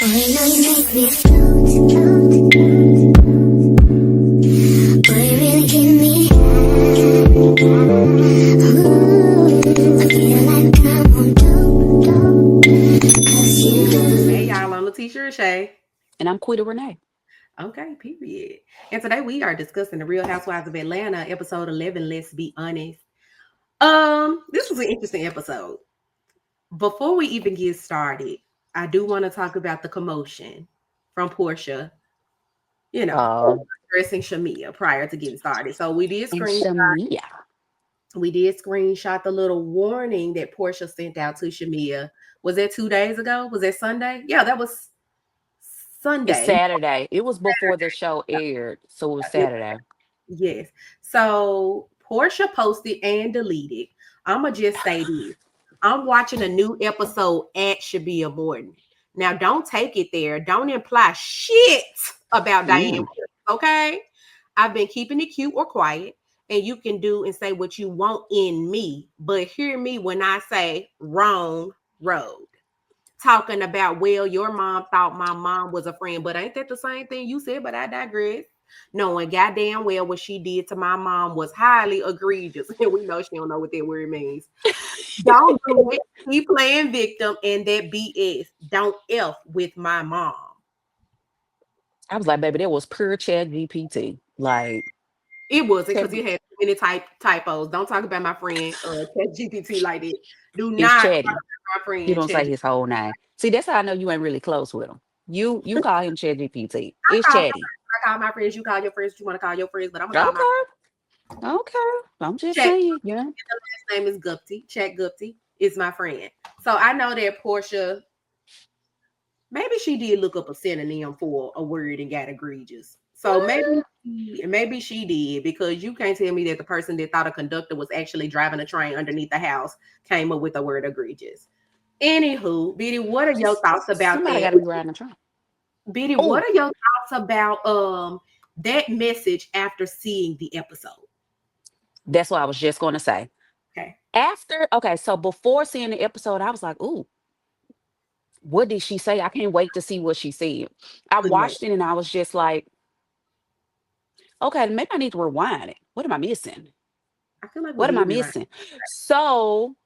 Boy, you know you make me float, float, boy, you really give me I feel like I'm on dope, 'cause you. Hey y'all, I'm Letitia and Shay. And I'm Quita Renee. Okay, period. And today we are discussing the Real Housewives of Atlanta, episode 11. Let's be honest. This was an interesting episode. Before we even get started, I do want to talk about the commotion from Porsha. You know, Uh, dressing Shamea prior to getting started. So and Shamea. we did screenshot the little warning that Porsha sent out to Shamea. Was that 2 days ago? Was that Sunday? Yeah, that was It's Sunday. Saturday. It was before the show aired, so it was Saturday. Yes. So Portia posted and deleted. I'ma just say this. I'm watching a new episode at Shabia Morton. Now, don't take it there. Don't imply shit about Diane. Mm. Okay? I've been keeping it cute or quiet, and you can do and say what you want in me, but hear me when I say wrong road. Talking about, well, your mom thought my mom was a friend, but ain't that the same thing you said? But I digress. Knowing goddamn well what she did to my mom was highly egregious. And we know she don't know what that word means. Don't do it. Keep playing victim and that BS. Don't F with my mom. I was like, baby, that was pure chat GPT. Like, It wasn't chat- because it had too many typos. Don't talk about my friend GPT like that. Do it's not talk chatty. about my You friend don't say Chat. his whole name. See, that's how I know you ain't really close with him. You call him chat GPT. It's I chatty. call my friends. You call your friends. You want to call your friends, but I'm gonna call my Okay. Okay. I'm just Chat. saying, yeah. His name is Gupti. Chat Gupti is my friend. So I know that Portia, maybe she did look up a synonym for a word and got egregious. So maybe she did, because you can't tell me that the person that thought a conductor was actually driving a train underneath the house came up with the word egregious. Anywho, Biddy, what are your thoughts about Somebody that? got to be riding the train. Biddy, what Oh, are your thoughts about that message after seeing the episode? that's what I was just going to say. Okay. Okay, so before seeing the episode, I was like, ooh, what did she say? I can't wait to see what she said. I Couldn't wait. watched it and I was just like, okay, maybe I need to rewind it. What am I missing? I feel like we What am I did rewind. missing? So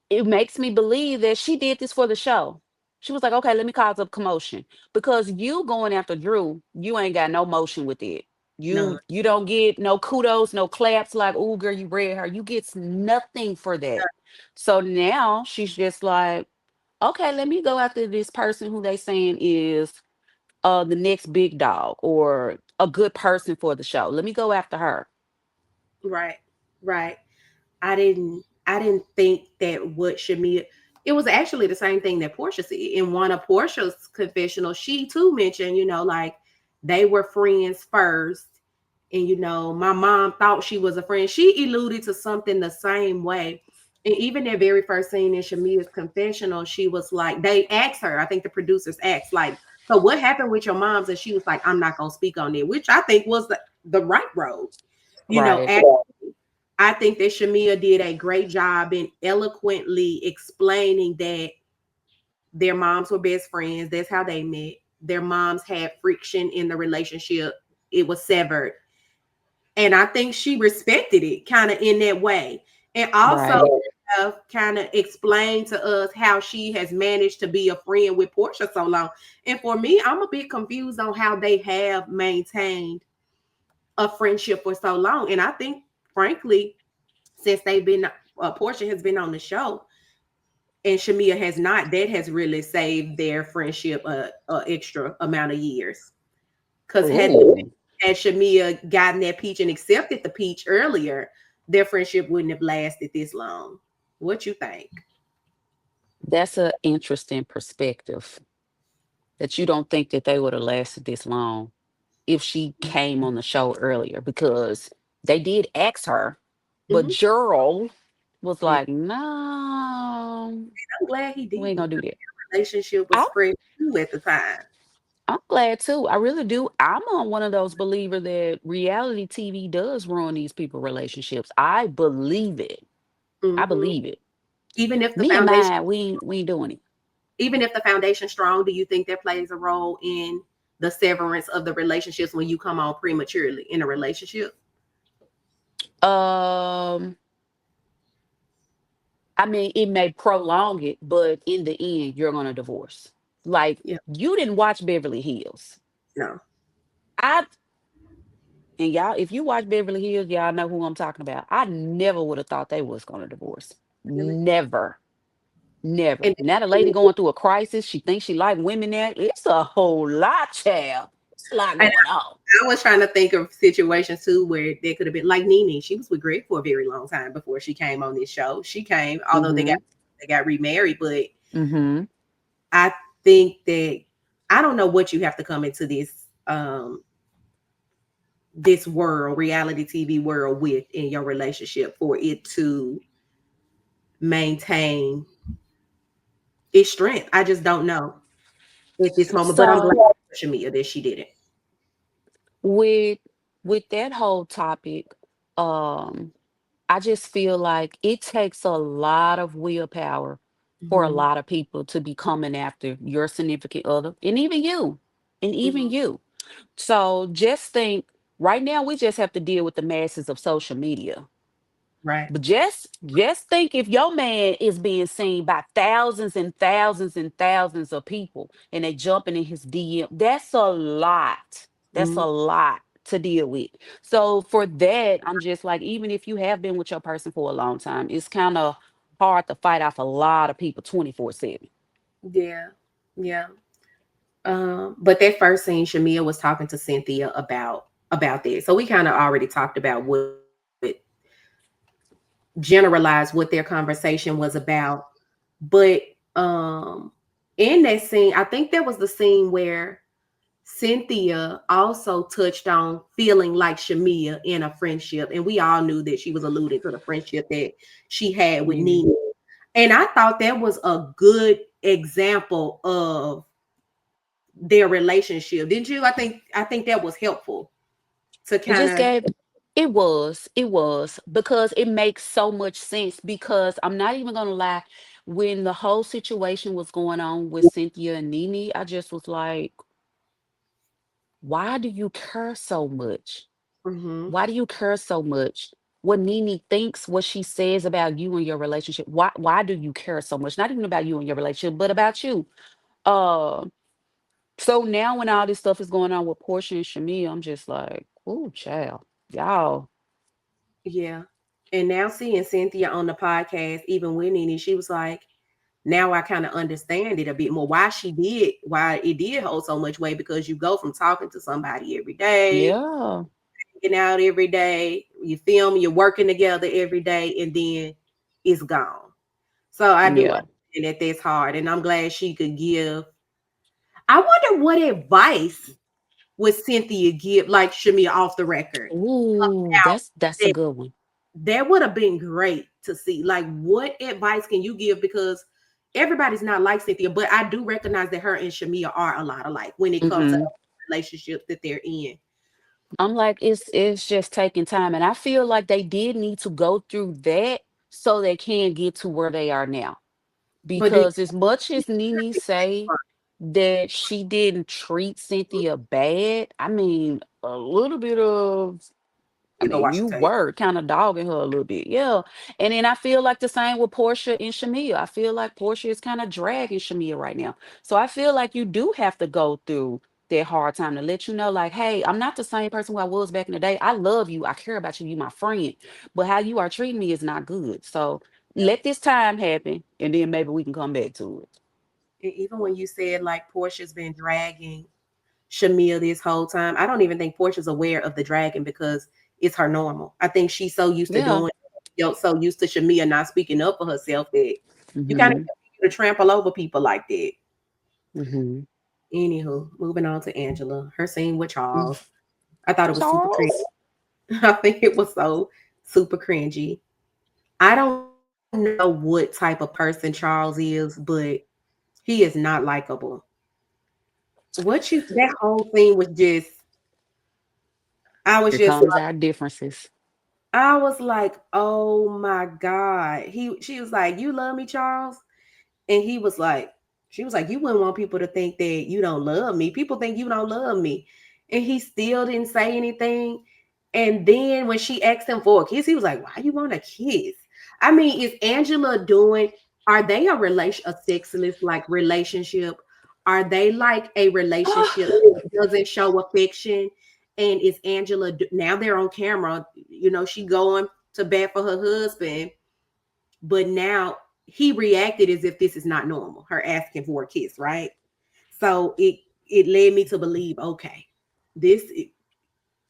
it makes me believe that she did this for the show. She was like, okay, let me cause up commotion. Because you going after Drew, you ain't got no motion with it. None. You don't get no kudos, no claps like, oh girl, you read her. You get nothing for that. So now she's just like, okay, let me go after this person who they saying is the next big dog or a good person for the show. Let me go after her. Right. Right. I didn't think that what Shamia, it was actually the same thing that Portia said. In one of Portia's confessionals, she too mentioned, like they were friends first. And my mom thought she was a friend. She alluded to something the same way. And even that very first scene in Shamia's confessional, she was like, they asked her, I think the producers asked, like, so what happened with your moms? And she was like, I'm not gonna speak on it, which I think was the right road. Right. I think that Shamia did a great job in eloquently explaining that their moms were best friends. That's how they met. Their moms had friction in the relationship. It was severed. And I think she respected it kind of in that way. And also Right. kind of explained to us how she has managed to be a friend with Portia so long. And for me, I'm a bit confused on how they have maintained a friendship for so long. And I think, frankly, since they've been Portia has been on the show and Shamia has not, that has really saved their friendship a extra amount of years. Because Ooh. had Shamia gotten that peach and accepted the peach earlier, their friendship wouldn't have lasted this long. What you think? That's an interesting perspective that you don't think that they would have lasted this long if she came on the show earlier because they did ask her, but Mm-hmm. Gerald was Yeah, like, no, I'm glad he we ain't didn't. gonna do that. Relationship was I, spread too at the time. I'm glad too. I really do. I'm on one of those believer that reality TV does ruin these people relationships. I believe it. I Hmm. believe it. Even if the Me and foundation, mine, we ain't doing it. even if the foundation's strong, do you think that plays a role in the severance of the relationships when you come on prematurely in a relationship? Um, I mean, it may prolong it, but in the end, you're gonna divorce. Like, Yeah, you didn't watch Beverly Hills. no, I and y'all, if you watch Beverly Hills, y'all know who I'm talking about. I never would have thought they was gonna divorce. really. Never. Never. And Now the lady going through a crisis. She thinks she like women now. It's a whole lot, child. It's a lot and going on. I was trying to think of situations too where they could have been like Nene. She was with Greg for a very long time before she came on this show. She came, although Mm-hmm. they got remarried, but Mm-hmm. I think that I don't know what you have to come into this world, reality TV world with in your relationship for it to maintain its strength. I just don't know at this moment, but I'm glad So for Shamia that she didn't. with with that whole topic, um, I just feel like it takes a lot of willpower for a Hmm. lot of people to be coming after your significant other and even you. And even Hmm. you. So just think right now we just have to deal with the masses of social media. Right. But just think if your man is being seen by thousands and thousands and thousands of people and they jumping in his DM, that's a lot. That's Hmm. a lot to deal with. So for that, I'm just like, even if you have been with your person for a long time, it's kind of hard to fight off a lot of people 24/7. Yeah. Yeah. But that first scene, Shamia was talking to Cynthia about that. So we kind of already talked about what generalized what their conversation was about. But um in that scene, I think there was the scene where Cynthia also touched on feeling like Shamia in a friendship. And we all knew that she was alluding to the friendship that she had with Yeah. Nene. And I thought that was a good example of their relationship. Didn't you? I think that was helpful to It kind just of. gave it was because it makes so much sense because I'm not even gonna lie, when the whole situation was going on with Cynthia and Nene, I just was like, why do you care so much? Hmm. Why do you care so much? What Nene thinks, what she says about you and your relationship. Why do you care so much? Not even about you and your relationship, but about you. Uh so now when all this stuff is going on with Portia and Shamia, I'm just like, oh child, y'all. Yeah. And now seeing Cynthia on the podcast, even with Nene, she was like, now I kind of understand it a bit more. Why it did hold so much weight because you go from talking to somebody every day, Yeah. getting out every day, you film, you're working together every day, and then it's gone. So I do Yeah. understand that that's hard. And I'm glad she could give. I wonder what advice would Cynthia give, like Shamia off the record? Ooh, that's a That good one. that would have been great to see. Like, what advice can you give? Because everybody's not like Cynthia, but I do recognize that her and Shamia are a lot alike when it comes to Hmm. relationships that they're in. I'm like, it's just taking time. And I feel like they did need to go through that so they can get to where they are now. But do Because as much as Nene say that she didn't treat Cynthia bad, I mean, a little bit of I you go mean, watch you the tape? were kind of dogging her a little bit, yeah. And then I feel like the same with Portia and Shamia. I feel like Portia is kind of dragging Shamia right now. So I feel like you do have to go through that hard time to let you know, like, hey, I'm not the same person who I was back in the day. I love you. I care about you. You my friend. But how you are treating me is not good. So Yeah. let this time happen, and then maybe we can come back to it. And even when you said like Portia's been dragging Shamia this whole time, I don't even think Portia's aware of the dragging because it's her normal. I think she's so used to Yeah. doing, so used to Shamia not speaking up for herself that you kind of Mm-hmm. continue to trample over people like that. Mm-hmm. Anywho, moving on to Angela. Her scene with Charles. I thought it was super cringy. Charles. I think it was so super cringy. I don't know what type of person Charles is, but he is not likable. That whole thing was just I was Here just comes like our differences. I was like, "Oh my god." She was like, "You love me, Charles?" And he was like, She was like, "You wouldn't want people to think that you don't love me. People think you don't love me." And he still didn't say anything. And then when she asked him for a kiss, he was like, "Why you want a kiss?" I mean, is Angela doing? Are they a sexless like relationship? Are they like a relationship that doesn't show affection? And is Angela now they're on camera? You know, she going to bat for her husband, but now he reacted as if this is not normal, her asking for a kiss, right? So it led me to believe, okay, this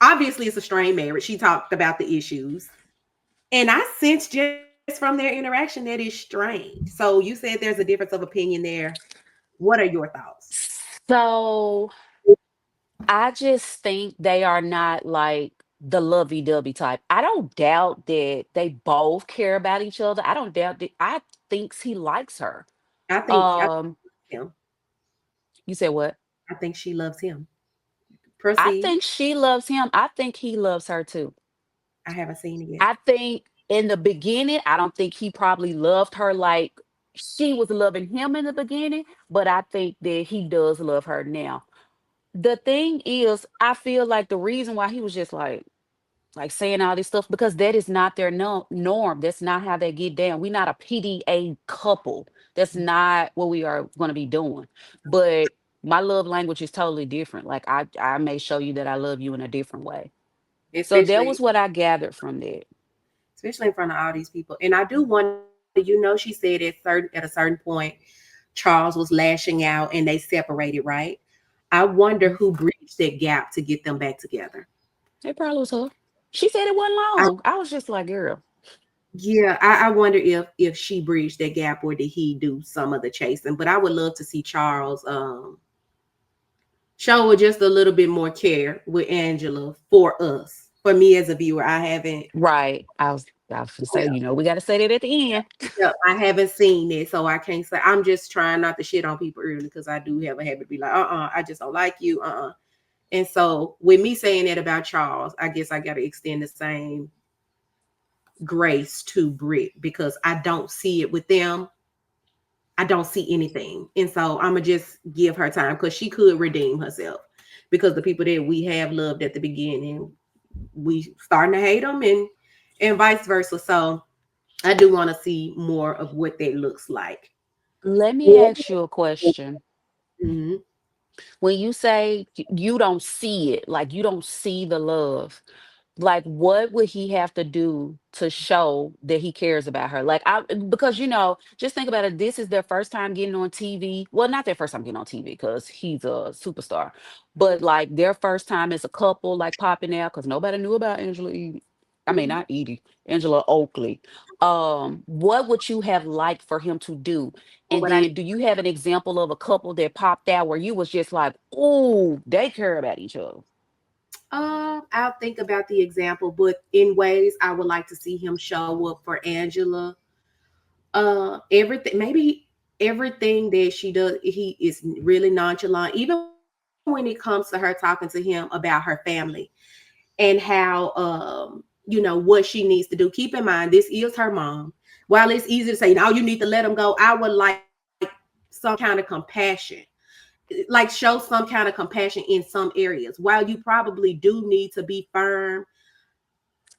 obviously it's a strained marriage. She talked about the issues. And I sense just from their interaction that is strange. So you said there's a difference of opinion there. What are your thoughts? So I just think they are not like the lovey-dovey type. I don't doubt that they both care about each other. I don't doubt that. I thinks he likes her. I Um, him. you said what? I think she loves him. I Proceed. think she loves him. I think he loves her too. I haven't seen it yet. I think in the beginning, I don't think he probably loved her like she was loving him in the beginning, but I think that he does love her now. The thing is, I feel like the reason why he was just like saying all this stuff because that is not their norm. That's not how they get down. We're not a PDA couple. That's not what we are going to be doing. But my love language is totally different. Like I may show you that I love you in a different way. So that was Especially what I gathered from that. especially in front of all these people. And I do wonder, she said at a certain point, Charles was lashing out and they separated, right? I wonder Mhm. who bridged that gap to get them back together. It probably was her. She said it wasn't I, long. I was just like, girl, yeah, I wonder if she bridged that gap or did he do some of the chasing. But I would love to see Charles show with just a little bit more care with Angela for us. For me as a viewer, I haven't. right. I was gonna say, we got to say that at the end. Yeah, I haven't seen it, so I can't say. I'm just trying not to shit on people early because I do have a habit to be like, I just don't like you, And so, with me saying that about Charles, I guess I got to extend the same grace to Britt because I don't see it with them. I don't see anything, and so I'm gonna just give her time because she could redeem herself. Because the people that we have loved at the beginning, we starting to hate them, and vice versa. So I do want to see more of what that looks like. Let me ask you a question. Mhm. When you say you don't see it, like you don't see the love, like what would he have to do to show that he cares about her? Like I because just think about it, this is their first time getting on TV. Well, not their first time getting on TV because he's a superstar, but like their first time as a couple, like popping out because nobody knew about Angela Edie. I mean, Mhm. not Edie, Angela Oakley. What would you have liked for him to do? What And would I? then do you have an example of a couple that popped out where you was just like, oh, they care about each other? I'll think about the example, but in ways I would like to see him show up for Angela. Everything, maybe everything that she does, he is really nonchalant. Even when it comes to her talking to him about her family and how, what she needs to do. Keep in mind, this is her mom. While it's easy to say, "No, you need to let him go," I would like some kind of compassion, like show some kind of compassion in some areas. While you probably do need to be firm,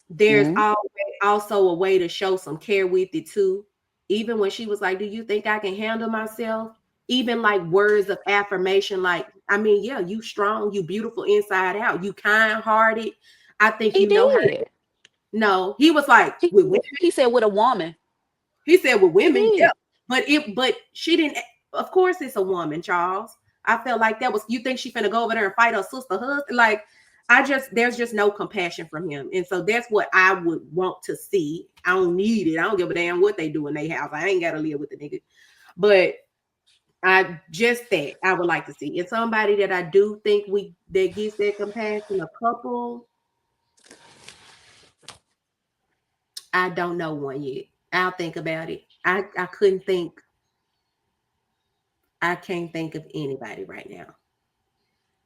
there's Mhm. always also a way to show some care with it too. Even when she was like, "Do you think I can handle myself?" Even like words of affirmation, like, I mean, yeah, you strong, you beautiful inside out, you kind hearted. I think He you know how to. did. No, he was like with women. He said with a woman. He said with He women, yeah. did. But she didn't. Of course, it's a woman, Charles. I felt like that was. You think she finna go over there and fight her sister husband? Like, there's just no compassion from him, and so that's what I would want to see. I don't need it. I don't give a damn what they do in their house. I ain't gotta live with the nigga, but I just that I would like to see. It's somebody that I do think we that gets that compassion. A couple, I don't know one yet. I'll think about it. I couldn't think. I can't think of anybody right now.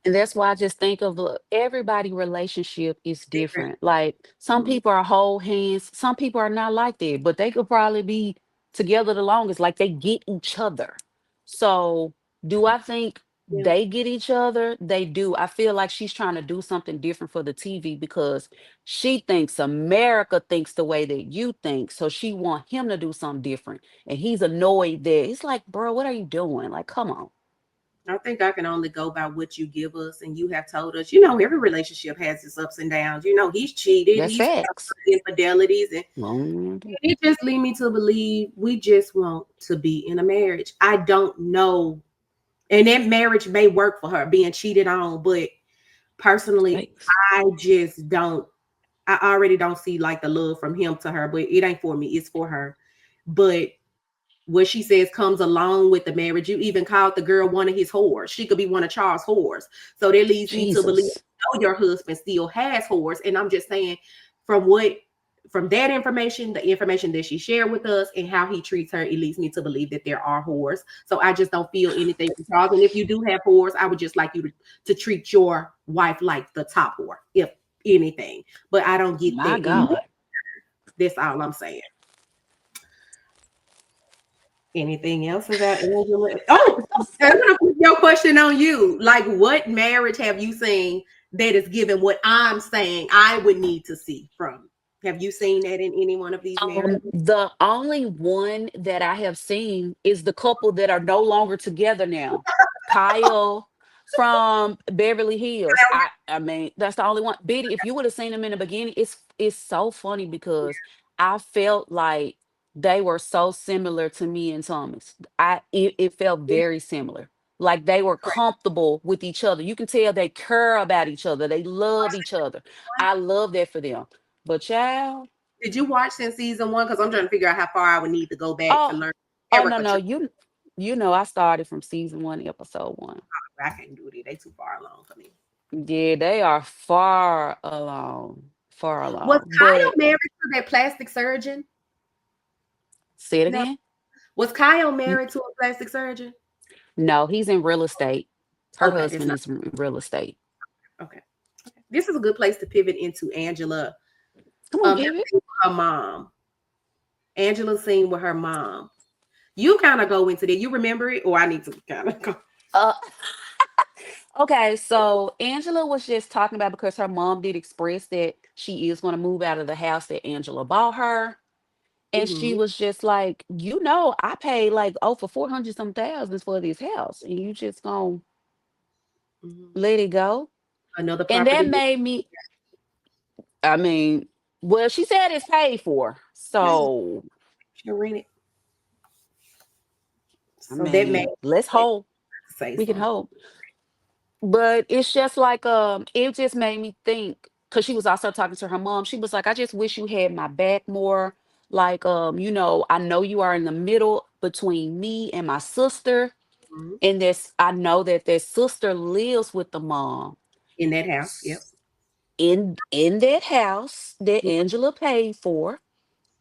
And that's why I just think of everybody relationship is Different. different. Like some Mhm. people are whole hands, some people are not like that, but they could probably be together the longest. Like they get each other. So, do I think Yeah. they get each other? They do. I feel like she's trying to do something different for the TV because she thinks America thinks the way that you think. So she want him to do something different. And he's annoyed that he's like, bro, what are you doing? Like, come on. I think I can only go by what you give us, and you have told us. You know, every relationship has its ups and downs. You know, he's cheated, That's he's facts. infidelities, and Mhm. it just lead me to believe we just want to be in a marriage. I don't know, and that marriage may work for her being cheated on, but personally, Facts. I just don't. I already don't see like the love from him to her, but it ain't for me. It's for her. But what she says comes along with the marriage. You even called the girl one of his whores. She could be one of Charles' whores. So that leads me to believe, Jesus. know your husband still has whores. And I'm just saying, from what from that information, the information that she shared with us, and how he treats her, it leads me to believe that there are whores. So I just don't feel anything for Charles. And if you do have whores, I would just like you to treat your wife like the top whore, if anything. But I don't get My that in. God. That's all I'm saying. Anything else about Angela? Oh, I'm gonna put your question on you. Like, what marriage have you seen that is given what I'm saying I would need to see from? Have you seen that in any one of these marriages? The only one that I have seen is the couple that are no longer together now. Kyle from Beverly Hills. I mean, that's the only one. Biddy, if you would have seen them in the beginning, it's so funny because I felt like they were so similar to me and Thomas. It felt very similar. Like they were comfortable with each other. You can tell they care about each other. They love each other. I love that for them. But child, Did you watch since season one? Because I'm trying to figure out how far I would need to go back to oh, learn oh no, Erica. no, you know I started from season 1, episode 1. I can't do it. They too far along for me. Yeah, they are far along, far Was along. Kyle But married to that plastic surgeon? say it No. again. Was Kyle N- married to a plastic surgeon? No, he's in real estate. Her Okay, it's husband not. is in real estate. Okay. Okay. This is a good place to pivot into Angela. Come on, Her pivot. scene with her mom. Angela's scene with her mom. You kind of go into that. You remember it, or I need to kind of go. Uh, okay, so Angela was just talking about because her mom did express that she is going to move out of the house that Angela bought her. And she Hmm. was just like, I paid like over 400 some thousands for this house, and you just gonna Hmm. let it go. Another And that property. made me, I mean, well, she said it's paid for. So, She rented. I So that made mean, let's me hope. say We can something. hope. But it's just like it just made me think because she was also talking to her mom. She was like, I just wish you had my back more. Like, I know you are in the middle between me and my sister. Mhm. And this, I know that their sister lives with the mom In that house. Yep. s- in that house that Angela paid for.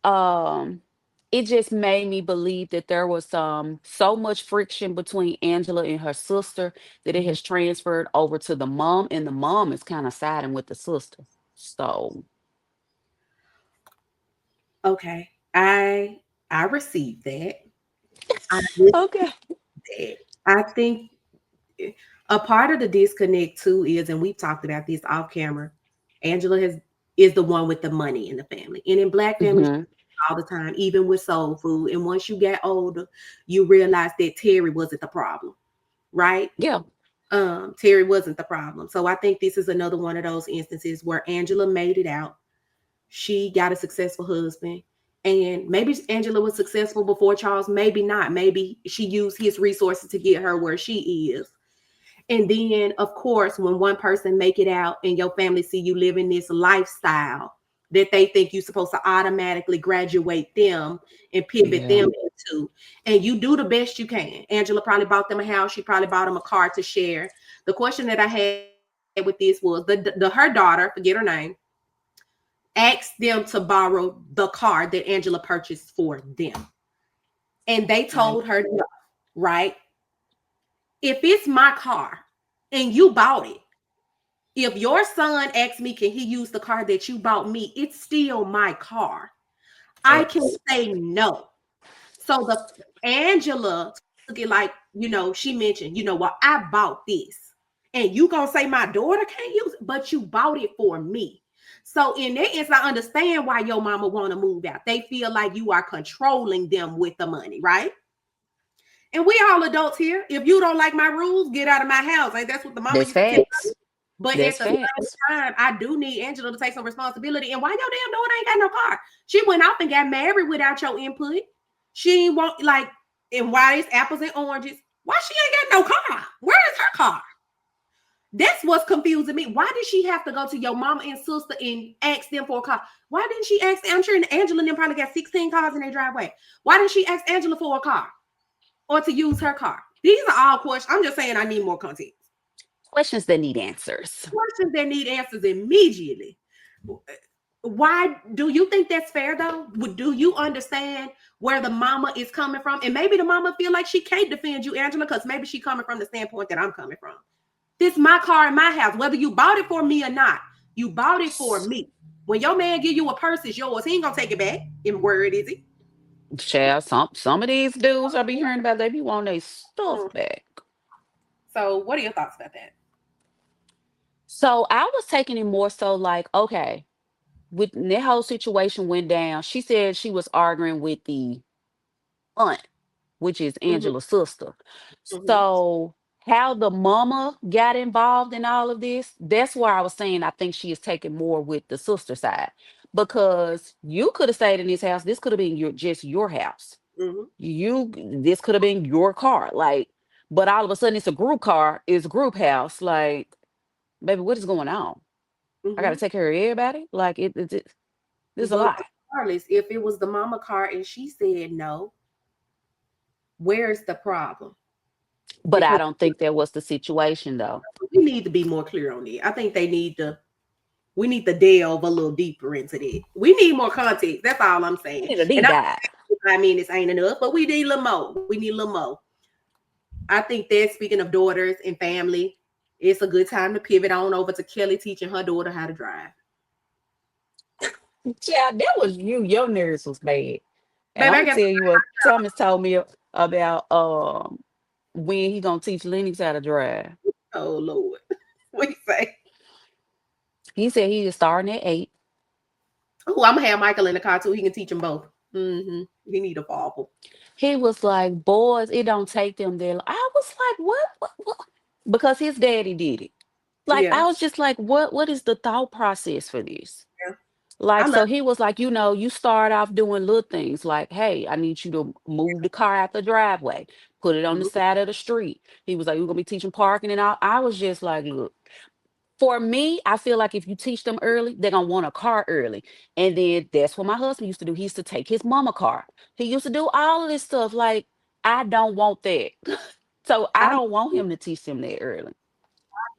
Um, it just made me believe that there was so much friction between Angela and her sister that it Mhm. has transferred over to the mom, and the mom is kind of siding with the sister. So, Okay. I received that. I received okay. that. I think a part of the disconnect too is, and we've talked about this off camera. Angela has is the one with the money in the family, and in Black families Hmm. all the time, even with soul food. And once you get older, you realize that Terry wasn't the problem, right? Yeah. Terry wasn't the problem. So I think this is another one of those instances where Angela made it out. She got a successful husband. And maybe Angela was successful before Charles, maybe not. Maybe she used his resources to get her where she is. And then, of course, when one person make it out and your family see you living this lifestyle that they think you're supposed to automatically graduate them and pivot Yeah. them into, and you do the best you can. Angela probably bought them a house. She probably bought them a car to share. The question that I had with this was the her daughter, forget her name, asked them to borrow the car that Angela purchased for them, and they Right. told her no. Right? If it's my car and you bought it, if your son asks me, can he use the car that you bought me? It's still my car. I can Facts. say no. So the Angela took it like, she mentioned, well, I bought this. And you gonna say my daughter can't use it, but you bought it for me. So in that instance, I understand why your mama want to move out. They feel like you are controlling them with the money, right? And we all adults here. If you don't like my rules, get out of my house. Like that's what the mama That's used to tell me. facts. But at That's the same facts. time, I do need Angela to take some responsibility. And why your damn daughter ain't got no car? She went off and got married without your input. She ain't want like, and why it's apples and oranges? Why she ain't got no car? Where is her car? That's what's confusing me. Why did she have to go to your mama and sister and ask them for a car? Why didn't she ask? I'm sure Angela and them probably got 16 cars in their driveway. Why didn't she ask Angela for a car or to use her car? These are all questions. I'm just saying I need more content. Questions that need answers. Questions that need answers immediately. Why do you think that's fair though? Do you understand where the mama is coming from? And maybe the mama feel like she can't defend you, Angela, because maybe she coming from the standpoint that I'm coming from. This is my car in my house, whether you bought it for me or not. You bought it for me. When your man give you a purse, it's yours. He ain't gonna take it back. In word, is he? Child, some of these dudes I be hearing about, they be wanting their stuff Mm. back. So, what are your thoughts about that? So I was taking it more so like, okay, when that whole situation went down, she said she was arguing with the aunt, which is Mm-hmm, Angela's sister. mm-hmm, So how the mama got involved in all of this, that's where I was saying I think she is taking more with the sister side. Because you could have stayed in this house. This could have been just your house. mm-hmm, This could have been your car. Like, but all of a sudden it's a group car, it's a group house. Like, baby, what is going on? I gotta mm-hmm. take care of everybody. Like there's a But lot. regardless, if it was the mama car and she said no, where's the problem? But I Because don't think that was the situation though. we need to be more clear on it. I think we need to delve a little deeper into that. We need more context. That's all I'm We saying. need a And deep dive. I mean, this ain't enough, but we need a little more. We need a little more. I think that speaking of daughters and family, it's a good time to pivot on over to Kelly teaching her daughter how to drive. Yeah, that was you. Your nerves was bad. And Baby, I'm I gonna got tell you what Thomas told me about when he gonna teach Lennox how to drive. oh Lord. What you say? He said he is starting at 8. Oh, I'm gonna have Michael in the car too. He can teach them both. Mm-hmm. He need a father. He was like, boys, it don't take them there. I was like, what? Because his daddy did it. Like Yeah, I was just like, what is the thought process for this? yeah. I Like, love so he was like, you start off doing little things like, hey, I need you to move the car out the driveway, put it on the it. side of the street. He was like, we're gonna be teaching parking and all. I was just like, look, for me, I feel like if you teach them early, they're gonna want a car early. And then that's what my husband used to do. He used to take his mama car. He used to do all of this stuff. Like, I don't want that. So I I don't want him to teach them that early.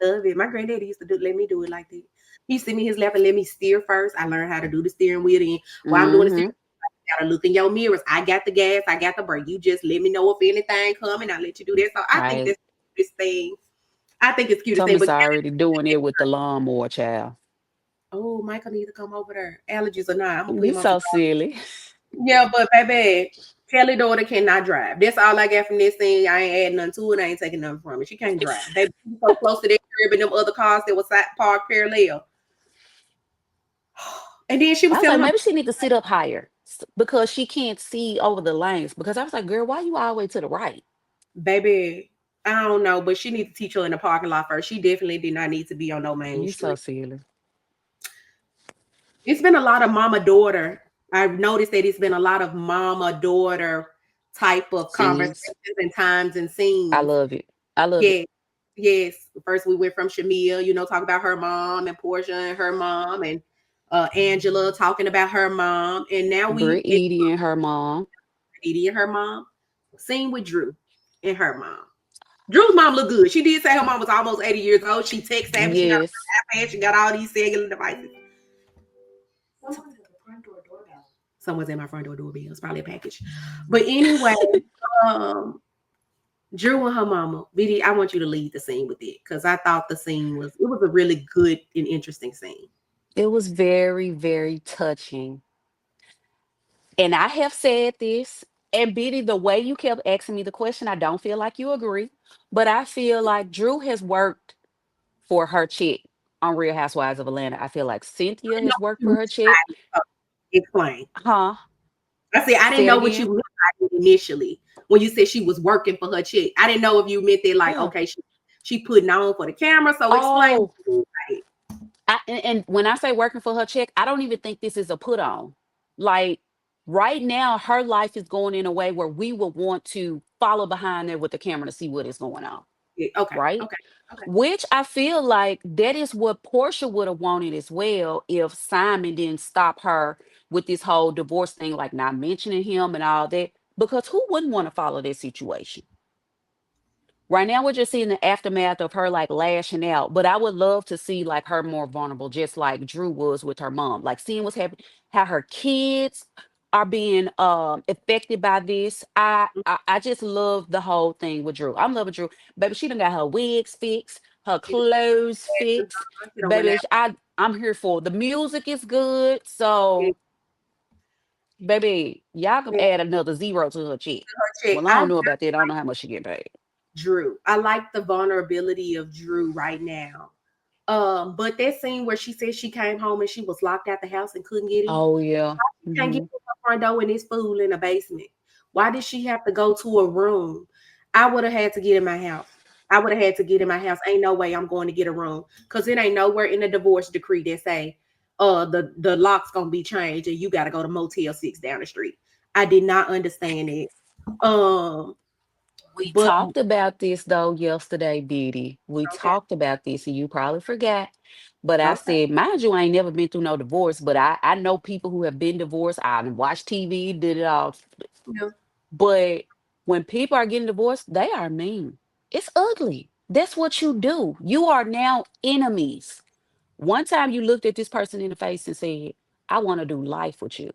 love it. My granddaddy used to let me do it like that. He used to sit me in his lap and let me steer first. I learned how to do the steering wheel. And while I'm doing the steering, Hmm. you gotta look in your mirrors. I got the gas, I got the brake. You just let me know if anything coming. I'll let you do that. So I think Right. that's this thing. I think it's cute to say, Thomas but already doing it with the lawnmower, child. oh, Michael need to come over there. Allergies or not, I'm gonna put You him on some. so silly. Yeah, but baby, Kelly daughter cannot drive. That's all I got from this thing. I ain't adding nothing to it. I ain't taking nothing from it. She can't drive. Baby, she's so close to that curb and them other cars that was parked parallel. And then she I was was like, telling her maybe she need to sit up higher because she can't see over the lanes. Because I was like, girl, why you all the way to the right? baby, I don't know, but she need to teach her in the parking lot first. She definitely did not need to be on no main You so street. silly. It's been a lot of mama daughter. I've noticed that it's been a lot of mama daughter type of Scenes. conversations and times and I scenes. love it. I love it. Yeah, yes. First, we went from Shamea, talk about her mom and Porsha and her mom, and Angela talking about her mom, and now we Britt Edie and her mom. Edie and her mom. Scene with Drew and her mom. Drew's mom looked good. She did say her mom was almost 80 years old. She tech savvy. She got Yes. an iPad. She got all these cellular devices. Someone's at my front door doorbell. It's probably a package. But anyway, um, Drew and her mama, BD, I want you to lead the scene with it because I thought the scene was a really good and interesting scene. It was very, very touching. And I have said this. And Biddy, the way you kept asking me the question, I don't feel like you agree, but I feel like Drew has worked for her check on Real Housewives of Atlanta. I feel like Cynthia didn't know has what worked you for meant her check. by it. Explain. Huh? I said I didn't Say it know what you again. meant by it initially when you said she was working for her chick. I didn't know if you meant that like Yeah. okay, she putting on for the camera. So explain what Oh, you mean by it. and when I say working for her check, I don't even think this is a put on. Like right now, her life is going in a way where we would want to follow behind there with the camera to see what is going on. Yeah, okay, Right? okay, okay. Which I feel like that is what Portia would have wanted as well if Simon didn't stop her with this whole divorce thing, like not mentioning him and all that. Because who wouldn't want to follow that situation? Right now, we're just seeing the aftermath of her like lashing out, but I would love to see like her more vulnerable, just like Drew was with her mom, like seeing what's happening, how her kids are being affected by this. I just love the whole thing with Drew. I'm loving Drew, baby. She done got her wigs fixed, her She done clothes went fixed, she done went baby. out I'm here for the music is good, with so baby, y'all can her add another zero to her check. check. Well, I don't know about that. I don't know how much she get paid. Drew. I like the vulnerability of Drew right now. But that scene where she said she came home and she was locked out the house and couldn't get in. Oh yeah. She can't get Hmm. to her front door and this fool in the basement. Why did she have to go to a room? I would have had to get in my house. I would have had to get in my house. Ain't no way I'm going to get a room. Cause it ain't nowhere in the divorce decree that say the lock's gonna be changed and you gotta go to Motel 6 down the street. I did not understand it. Um We but talked about this though yesterday, Diddy. We okay, talked about this and you probably forgot. But I okay. said, mind you, I ain't never been through no divorce, but I know people who have been divorced. I watched TV, did it all. Yeah. But when people are getting divorced, they are mean. It's ugly. That's what you do. You are now enemies. One time you looked at this person in the face and said, I want to do life with you.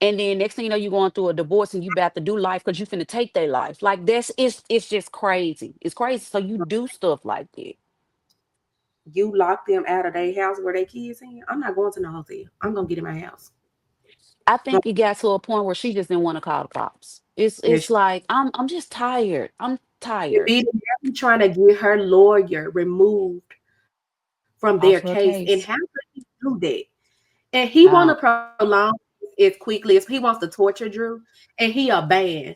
And then next thing you know, you're going through a divorce and you about to do life because you finna take their life. Like that's it's just crazy. It's crazy. So you do stuff like that. You lock them out of their house where their kids in. I'm not going to no hotel. I'm gonna get in my house. I think it got to a point where she just didn't want to call the cops. It's Yes. like I'm just tired. I'm And tired be trying to get her lawyer removed from their off case. her And how case. could he do that? And he want to Uh, prolong as quickly as he wants to torture Drew, and he a ban.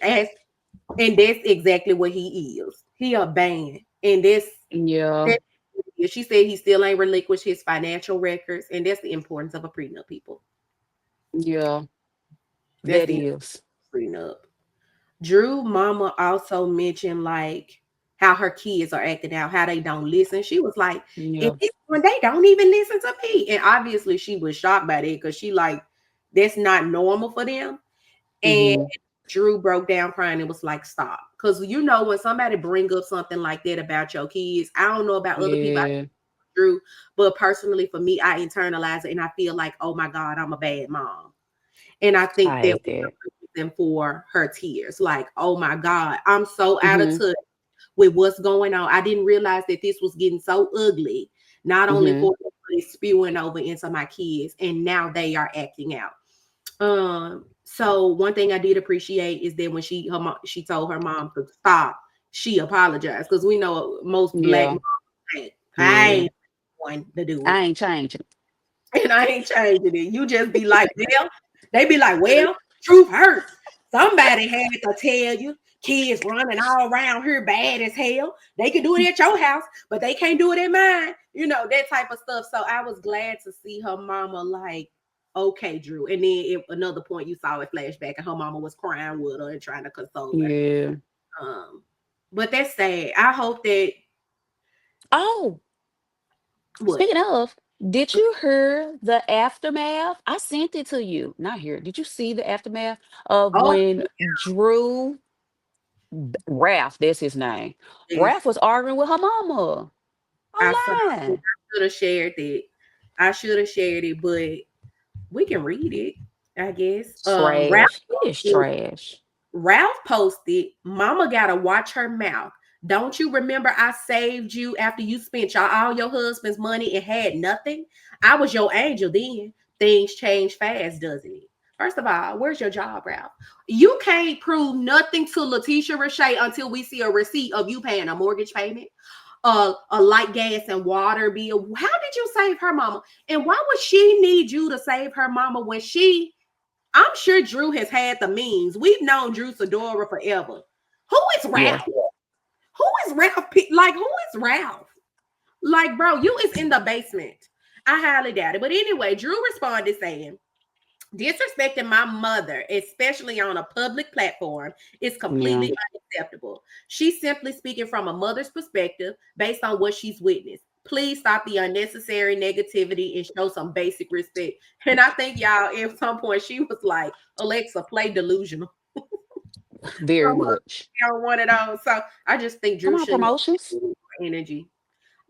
As and that's exactly what he is. He a ban, and yeah, that's she said he still ain't relinquished his financial records, and that's the importance of a prenup. People, yeah, that's that the is. prenup. Drew mama also mentioned like how her kids are acting out, how they don't listen. She was like, "If Yeah. this one, they don't even listen to me." And obviously she was shocked by that because she like that's not normal for them. And Mm-hmm. Drew broke down crying and was like, "Stop." Because you know when somebody bring up something like that about your kids, I don't know about other people, Yeah. Drew, but personally for me, I internalize it and I feel like, oh my God, I'm a bad mom. And I think I that hate was that. the reason for her tears. Like, oh my God, I'm so out of Mm-hmm. touch with what's going on. I didn't realize that this was getting so ugly, not only Mm-hmm. for it spewing over into my kids, and now they are acting out. So one thing I did appreciate is that when she told her mom to stop, she apologized because we know most black Yeah. moms ain't. I Yeah. ain't one to do it. I ain't changing. And I ain't changing it. You just be like, well, they be like, well, truth hurts. Somebody had to tell you. Kids running all around here bad as hell. They can do it at your house, but they can't do it at mine. You know, that type of stuff. So I was glad to see her mama like, okay, Drew. And then at another point you saw it flashback and her mama was crying with her and trying to console her. Yeah. Um, but that's sad. I hope that Oh, what? speaking of, did you hear the aftermath? I sent it to you. Not here. Did you see the aftermath of Oh, when Drew Ralph, that's his name. yes. Ralph was arguing with her mama I saw it. online. I should have shared it. I should have shared it, but we can read it, I guess. Trash. He is trash. Ralph posted, Mama gotta watch her mouth. Don't you remember I saved you after you spent all your husband's money and had nothing? I was your angel then. Things change fast, doesn't it? First of all, where's your job, Ralph? You can't prove nothing to Letitia Rashay until we see a receipt of you paying a mortgage payment, a light, gas, and water bill. How did you save her mama? And why would she need you to save her mama when she? I'm sure Drew has had the means. We've known Drew Sidora forever. Who is Yeah. Ralph? Who is Ralph? Like, who is Ralph? Like, bro, you is in the basement. I highly doubt it. But anyway, Drew responded saying, disrespecting my mother, especially on a public platform, is Yeah. completely unacceptable. She's simply speaking from a mother's perspective based on what she's witnessed. Please stop the unnecessary negativity and show some basic respect. And I think y'all, at some point, she was like, Alexa, play delusional. Very much. On one of those. So I just think Come Drew on, shouldn't promotions. have energy.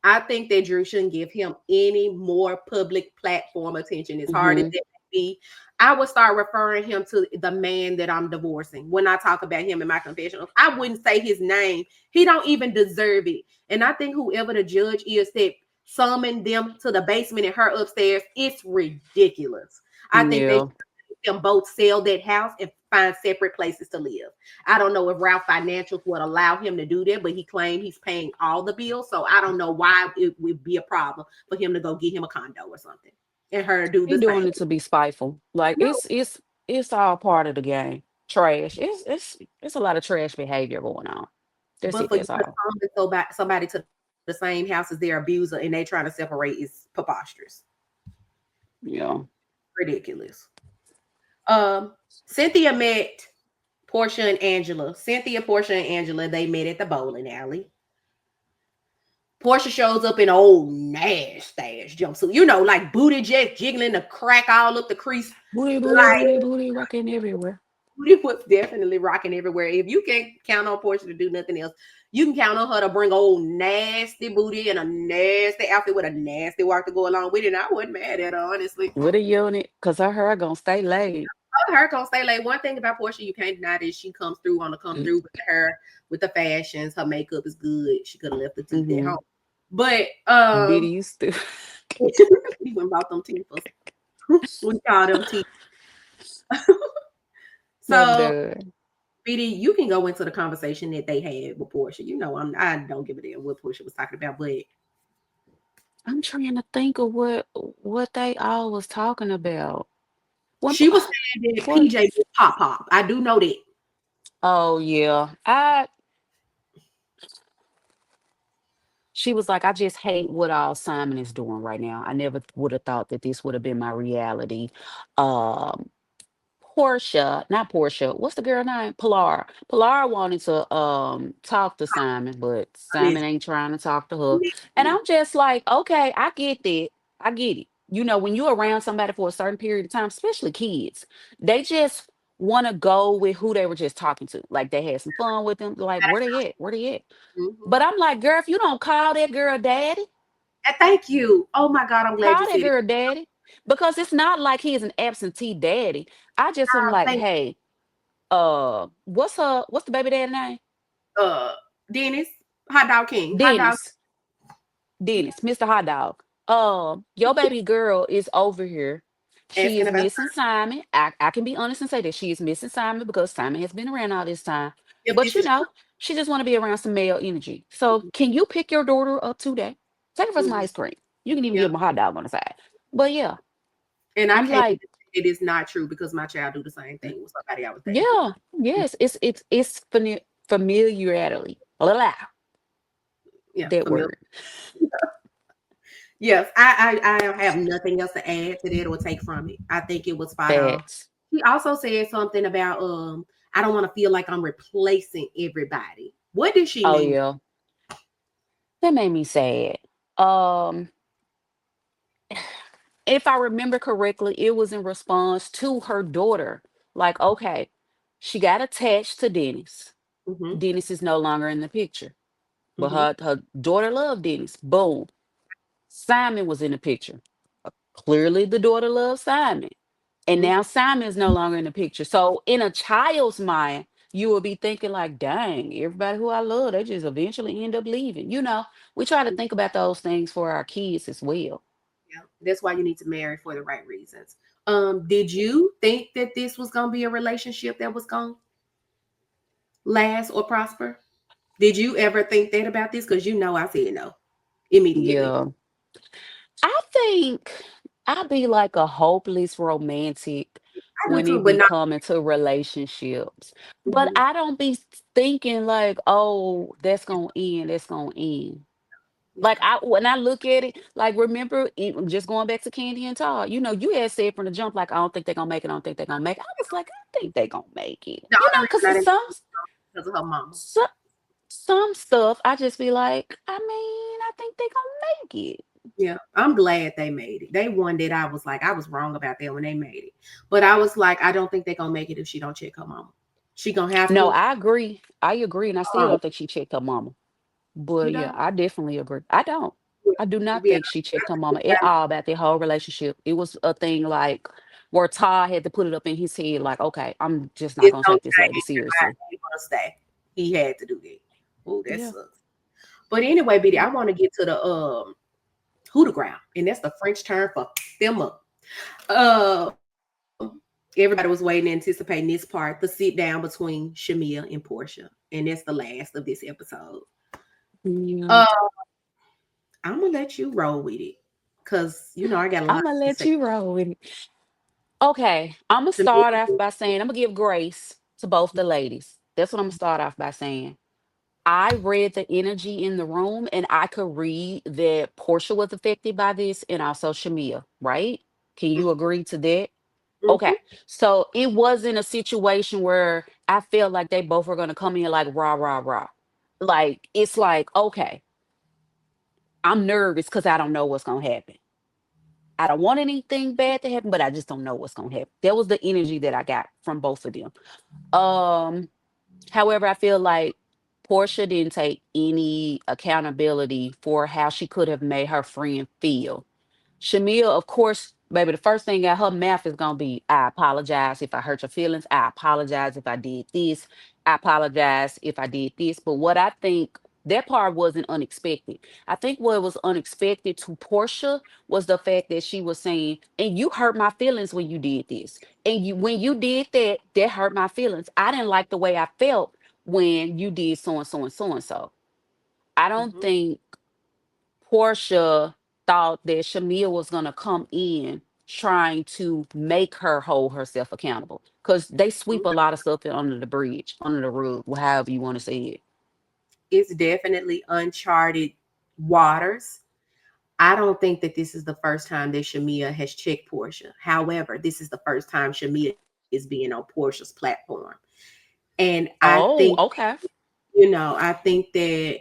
I think that Drew shouldn't give him any more public platform attention. As hard as Hmm. it may be, I would start referring him to the man that I'm divorcing when I talk about him in my confessionals. I wouldn't say his name. He don't even deserve it. And I think whoever the judge is that summoned them to the basement and her upstairs, it's ridiculous. I think they Yeah. should them both sell that house and find separate places to live. I don't know if Ralph Financials would allow him to do that, but he claimed he's paying all the bills. So I don't know why it would be a problem for him to go get him a condo or something and her do He the doing same. it to be spiteful. Like No, it's all part of the game. Trash. It's a lot of trash behavior going on. That's but it. for you That's to all. summon somebody to the same house as their abuser and they trying to separate is preposterous, Yeah. ridiculous. Um, Cynthia met Portia and Angela. Cynthia, Portia, and Angela, they met at the bowling alley. Portia shows up in an old nasty ass jumpsuit, like booty just jiggling the crack all up the crease. Booty, booty, Like booty, booty, rocking everywhere. booty was definitely rocking everywhere. If you can't count on Portia to do nothing else, you can count on her to bring old nasty booty and a nasty outfit with a nasty walk to go along with it. And I wasn't mad at her, honestly. With a unit, cause her hair gonna stay laid. Her gonna stay like one thing about Portia, you can't deny that she comes through on the come through with her with the fashions. Her makeup is good. She could have left the teeth at Mm-hmm. home. But Biddy used to. we went and bought them teeth. We call them teeth. I'm So, done. BD, you can go into the conversation that they had with Portia. I don't give a damn what Portia was talking about, but I'm trying to think of what they all was talking about. What? she was saying that What? PJ was pop pop. I do know that. Oh yeah. I. She was like, I just hate what all Simon is doing right now. I never would have thought that this would have been my reality. Um, Portia, not Portia. What's the girl name? Pilar. Pilar wanted to talk to Simon, but Simon Listen, ain't trying to talk to her. And I'm just like, okay, I get that. I get it. When you're around somebody for a certain period of time, especially kids, they just want to go with who they were just talking to. Like they had some fun with them. Like, where they at? Where they at? mhm. But I'm like, girl, if you don't call that girl daddy, And thank you. Oh my God, I'm glad you call that said it. girl daddy. Because it's not like he is an absentee daddy. I just am like, Thank hey, what's the baby daddy name? uh Dennis, Hot Dog King, Hot Dog. Dennis. Dennis, Mr. Hot Dog. Your baby girl is over here. She Asking is about. missing Simon. I can be honest and say that she is missing Simon because Simon has been around all this time. If But this is true. she just want to be around some male energy. So can you pick your daughter up today? Take her for some Mhm. ice cream. You can even Yeah, give him a hot dog on the side. But yeah, and I I'm can't like, even say it is not true because my child do the same thing with somebody I was dating. yeah, yes, familiarity. Blah, blah, Yeah, that familiar. word. Yes, I have nothing else to add to that or take from it. I think it was spot on. Facts. He also said something about I don't want to feel like I'm replacing everybody. What did she Oh mean? yeah. That made me sad. Um, if I remember correctly, it was in response to her daughter. Like, okay, she got attached to Dennis. Mm-hmm, Dennis is no longer in the picture, but mm-hmm, her daughter loved Dennis. Boom. Simon was in the picture. Clearly, the daughter loves Simon. And mm-hmm. now Simon is no longer in the picture. So, in a child's mind, you will be thinking, like, dang, everybody who I love, they just eventually end up leaving. We try to think about those things for our kids as well. Yeah, that's why you need to marry for the right reasons. Did you think that this was gonna be a relationship that was gonna last or prosper? Did you ever think that about this? Because you know I said no immediately. Yeah. I think I be like a hopeless romantic I do when too, it but be not. coming to relationships. But Mhm. I don't be thinking like, oh, that's gonna end, that's gonna end. Like Yeah. I when I look at it, like remember just going back to Candy and Todd, you had said from the jump, like, I don't think they're gonna make it, I don't think they're gonna make it. I was like, I think they're gonna make it. The only Because reason I didn't because of her mama. some some stuff I just be like, I mean, I think they're gonna make it. Yeah, I'm glad they made it. They won that. I was like, I was wrong about that when they made it. But I was like, I don't think they're gonna make it if she don't check her mama. She gonna have No, to. I agree. I agree, and I still Um, don't think she checked her mama. you But yeah, don't. I definitely agree. I don't. I do not Yeah, think she checked her mama at all about their whole relationship. It was a thing like where Todd had to put it up in his head, like, okay, I'm just not it's gonna gonna take this lady change. seriously. He's gonna stay. He had to do that. Oh, that Yeah. sucks. But anyway, Biddy, I want to get to the who the ground, and that's the French term for them up. Everybody was waiting, anticipating this part, the sit down between Shamea and Portia, and that's the last of this episode. Yeah. Uh, I'm gonna let you roll with it, cause I got a lot I'm gonna to let say. you roll with it. Okay, I'm gonna start off Shamea, by saying I'm gonna give grace to both the ladies. That's what I'm gonna start off by saying. I read the energy in the room and I could read that Portia was affected by this and also Shamia, right? Can you agree to that? Okay. mhm, So it wasn't a situation where I felt like they both were going to come in like rah, rah, rah. Like, it's like, okay, I'm nervous because I don't know what's going to happen. I don't want anything bad to happen, but I just don't know what's going to happen. That was the energy that I got from both of them. Um, However, I feel like Portia didn't take any accountability for how she could have made her friend feel. Shamia, of course, baby, the first thing out her mouth is gonna be, I apologize if I hurt your feelings. I apologize if I did this. I apologize if I did this. But what I think that part wasn't unexpected. I think what was unexpected to Portia was the fact that she was saying, and you hurt my feelings when you did this. And you when you did that, that hurt my feelings. I didn't like the way I felt when you did so and so and so and so. I don't mhm. think Portia thought that Shamia was gonna come in trying to make her hold herself accountable because they sweep a lot of stuff under the bridge, under the rug, however you want to say it. It's definitely uncharted waters. I don't think that this is the first time that Shamea has checked Portia. However, this is the first time Shamea is being on Portia's platform. And I think, Oh, okay. I think that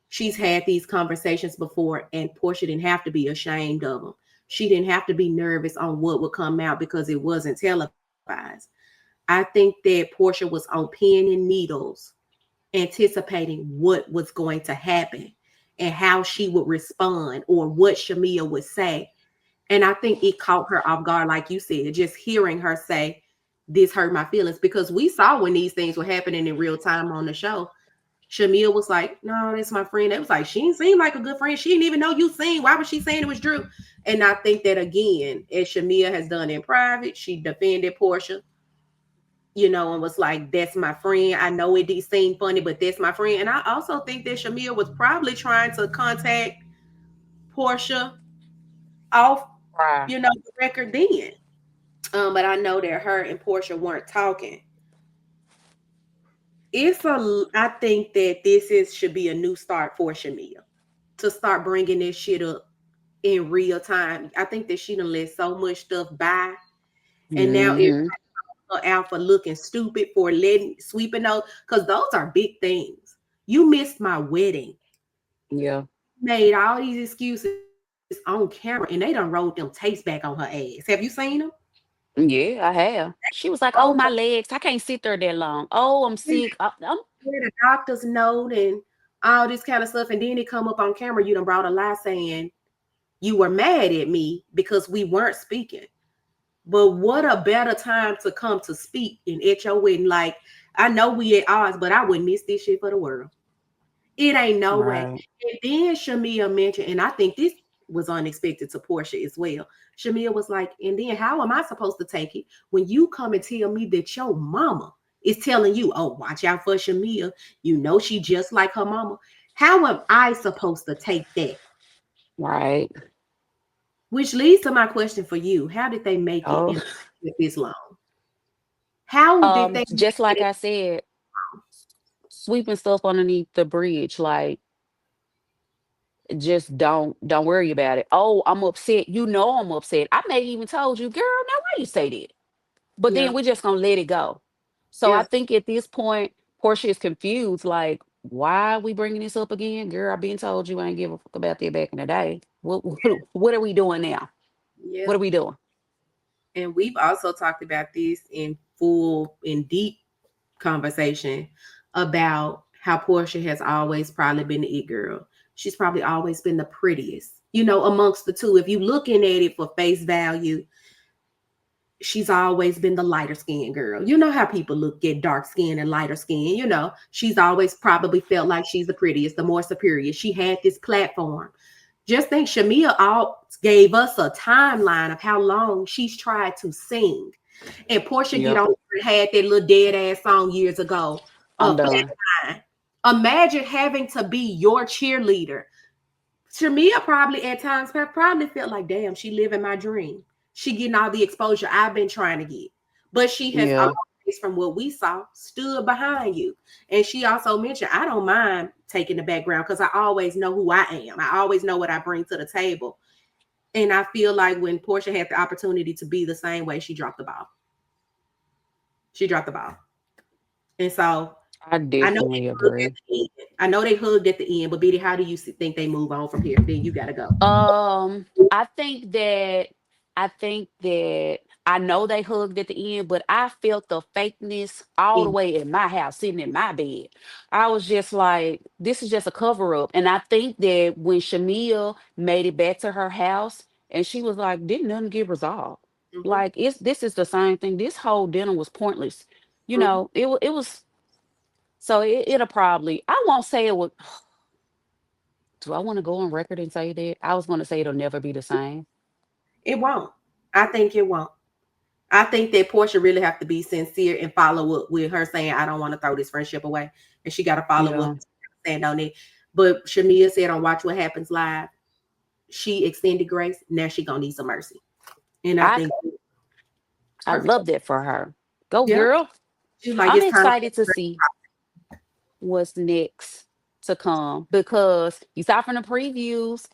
she's had these conversations before, and Portia didn't have to be ashamed of them. She didn't have to be nervous on what would come out because it wasn't televised. I think that Portia was on pin and needles, anticipating what was going to happen and how she would respond or what Shamea would say. And I think it caught her off guard, like you said, just hearing her say, this hurt my feelings, because we saw when these things were happening in real time on the show. Shamia was like, no, that's my friend. It was like, she didn't seem like a good friend. She didn't even know you seen. Why was she saying it was Drew? And I think that, again, as Shamia has done in private, she defended Portia, and was like, that's my friend. I know it did seem funny, but that's my friend. And I also think that Shamia was probably trying to contact Portia off, Right. the record then. But I know that her and Portia weren't talking. I think that should be a new start for Shamia to start bringing this shit up in real time. I think that she done let so much stuff by, and now everybody Hmm. out for looking stupid for letting sweeping those, because those are big things. You missed my wedding, Yeah. made all these excuses on camera, and they done rolled them tapes back on her ass. Have you seen them? Yeah, I have. She was like, Oh, "Oh, my legs, I can't sit there that long. Oh, I'm sick." I'm the doctor's note and all this kind of stuff, and then it come up on camera. You done brought a lie saying you were mad at me because we weren't speaking. But what a better time to come to speak and at your wedding. Like, I know we at odds, but I wouldn't miss this shit for the world. It ain't no way. right. And then Shamia mentioned, and I think this, was unexpected to Porsha as well. Shamea was like, and then how am I supposed to take it when you come and tell me that your mama is telling you, oh, watch out for Shamea. You know she just like her mama. How am I supposed to take that? Right. Which leads to my question for you. How did they make it Oh, in this long? How did they make just like it? I said, sweeping stuff underneath the bridge, like just don't worry about it. Oh, I'm upset. You know I'm upset. I may even told you, girl, now why you say that? But then Yeah, we're just gonna let it go. So I yeah, think at this point, Portia is confused. Like, why are we bringing this up again, girl? I've been told you I ain't give a fuck about that back in the day. What are we doing now? yeah. What are we doing? And we've also talked about this in deep conversation about how Portia has always probably been the it girl. She's probably always been the prettiest, amongst the two. If you looking at it for face value, she's always been the lighter skinned girl. You know how people look at dark skin and lighter skin, she's always probably felt like she's the prettiest, the more superior. She had this platform. Just think Shamea all gave us a timeline of how long she's tried to sing. And Portia get Yep, on and had that little dead ass song years ago. I'm Flat done. Line. Imagine having to be your cheerleader. Shamea probably at times probably felt like, damn, she living my dream. She getting all the exposure I've been trying to get. But she has Yeah, always, from what we saw, stood behind you. And she also mentioned, I don't mind taking the background because I always know who I am. I always know what I bring to the table. And I feel like when Portia had the opportunity to be the same way, she dropped the ball. She dropped the ball. And so I I know definitely they hugged at agree. the end. I know they hugged at the end, but Biddy, how do you think they move on from here? Then you got to go. I think that I know they hugged at the end, but I felt the fakeness all the In, way in my house, sitting in my bed. I was just like, this is just a cover up. And I think that when Shamia made it back to her house and she was like, didn't nothing get resolved. mm-hmm, Like this is the same thing. This whole dinner was pointless. mm-hmm. It was so it'll probably I won't say it would. Do I want to go on record and say that? I was going to say it'll never be the same. It won't. I think it won't. I think that Portia really have to be sincere and follow up with her saying, I don't want to throw this friendship away. And she got to follow up Yeah, and stand on it. But Shamia said on Watch What Happens Live, she extended grace. Now she going to need some mercy. And I I think I perfect. love that for her. Go Yeah. girl. She's like, I'm it's time. excited to see what's next to come because you saw from the previews,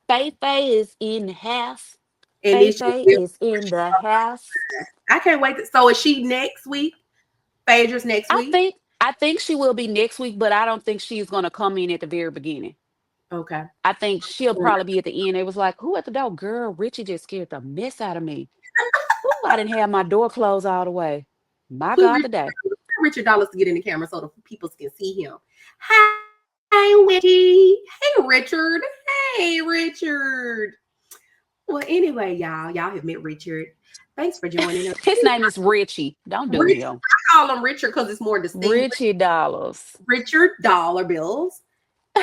Faye Faye is in the house. And Faye this Faye year, is in the house. I can't wait. So is she next week? Phaedra's next week? I think she will be next week, but I don't think she's gonna come in at the very beginning. Okay. I think she'll probably be at the end. It was like, who at the door? Girl, Richie just scared the mess out of me. Ooh, I didn't have my door closed all the way. My Put God, Richard, today. Richard Dollars to get in the camera so the people can see him. Hi, Richie. Hey, Richard. Hey, Richard. Well, anyway, y'all have met Richard. Thanks for joining us. His name is Richie. Don't do Rich, him. I call him Richard because it's more distinguished. Richie Dollars. Richard Dollar Bills.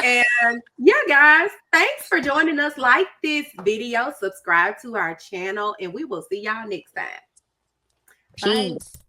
And yeah, guys, thanks for joining us. Like this video, subscribe to our channel, and we will see y'all next time. Bye. Peace.